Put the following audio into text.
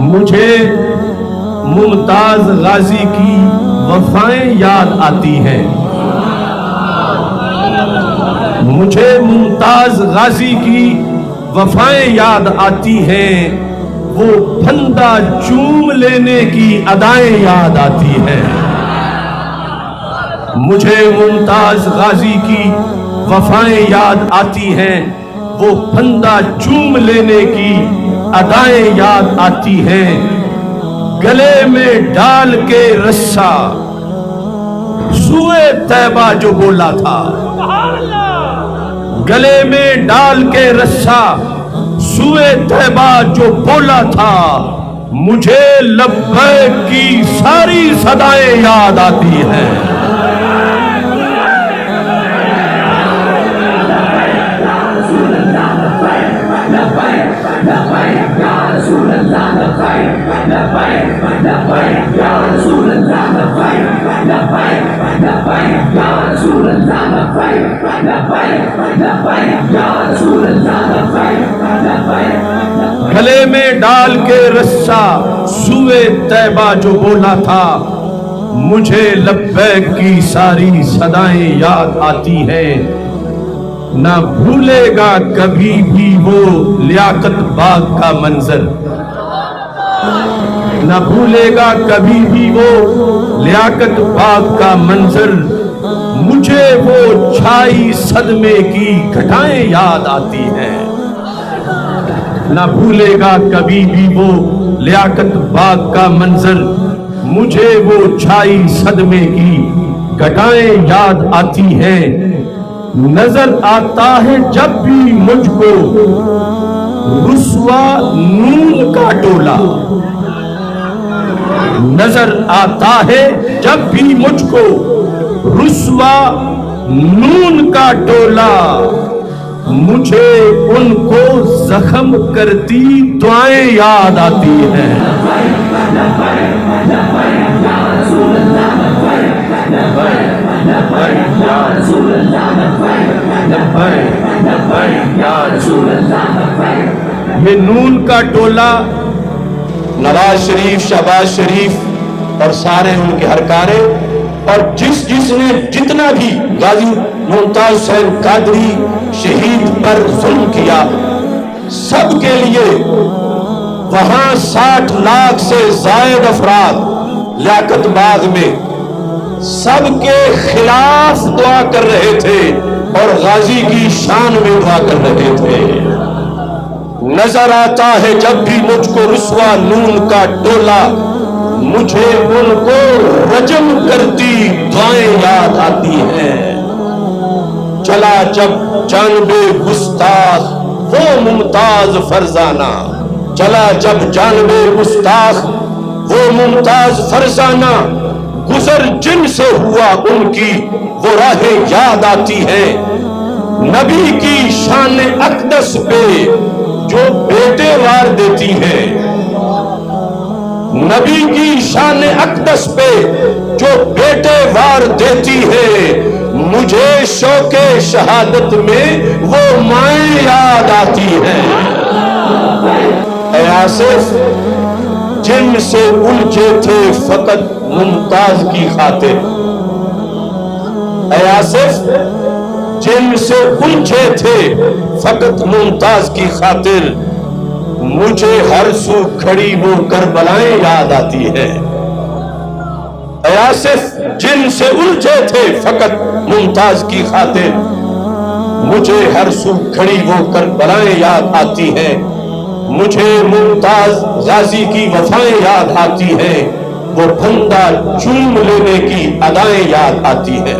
مجھے ممتاز غازی کی وفائیں یاد آتی ہیں، مجھے ممتاز غازی کی وفائیں یاد آتی ہیں، وہ پھندا چوم لینے کی ادائیں یاد آتی ہیں۔ مجھے ممتاز غازی کی وفائیں یاد آتی ہیں، وہ پھندا چوم لینے کی ادائیں یاد آتی ہیں۔ گلے میں ڈال کے رسا سوئے طیبہ جو بولا تھا، گلے میں ڈال کے رسا سوئے طیبہ جو بولا تھا، مجھے لبیک کی ساری صدائیں یاد آتی ہیں۔ گلے میں ڈال کے رسا سوئے طیبہ جو بولا تھا، مجھے لبیک کی ساری صدائیں یاد آتی ہیں۔ نہ بھولے گا کبھی بھی وہ لیاقت باغ کا منظر، نہ بھولے گا کبھی بھی وہ لیاقت باغ کا منظر، مجھے وہ چھائی صدمے کی گھٹائیں یاد آتی ہیں۔ نہ بھولے گا کبھی بھی وہ لیاقت باغ کا منظر، مجھے وہ چھائی صدمے کی گھٹائیں یاد آتی ہیں۔ نظر آتا ہے جب بھی مجھ کو رسوا نون کا ٹولہ، نظر آتا ہے جب بھی مجھ کو رسوا نون کا ٹولہ، مجھے ان کو زخم کرتی دعائیں یاد آتی ہیں۔ یہ نون کا ٹولہ نواز شریف، شہباز شریف اور سارے ان کے ہرکارے، اور جس نے جتنا بھی غازی ممتاز حسین قادری شہید پر ظلم کیا، سب کے لیے وہاں 60 لاکھ سے زائد افراد لیاقت باغ میں سب کے خلاف دعا کر رہے تھے اور غازی کی شان میں دعا کر رہے تھے۔ نظر آتا ہے جب بھی مجھ کو رسوا نون کا ٹولہ، مجھے ان کو رجم کرتی دعائیں یاد آتی ہیں۔ چلا جب جانب گستاخ وہ ممتاز فرزانہ، چلا جب جانب گستاخ وہ ممتاز فرزانہ، گزر جن سے ہوا ان کی وہ راہیں یاد آتی ہیں۔ نبی کی شان اقدس پہ جو بیٹے وار دیتی ہے، نبی کی شان اقدس پہ جو بیٹے وار دیتی ہے، مجھے شوق شہادت میں وہ مائیں یاد آتی ہیں۔ اے آصف جن سے الجھے تھے فقط ممتاز کی خاطر، اے آصف جن سے الجھے تھے فقط ممتاز کی خاطر، مجھے ہر سو کھڑی وہ کربلائیں یاد آتی ہے۔ اے آصف جن سے الجھے تھے فقط ممتاز کی خاطر، مجھے ہر سو کھڑی وہ کربلائیں یاد آتی ہیں۔ مجھے ممتاز غازی کی وفائیں یاد آتی ہیں، وہ پھندا چوم لینے کی ادائیں یاد آتی ہیں۔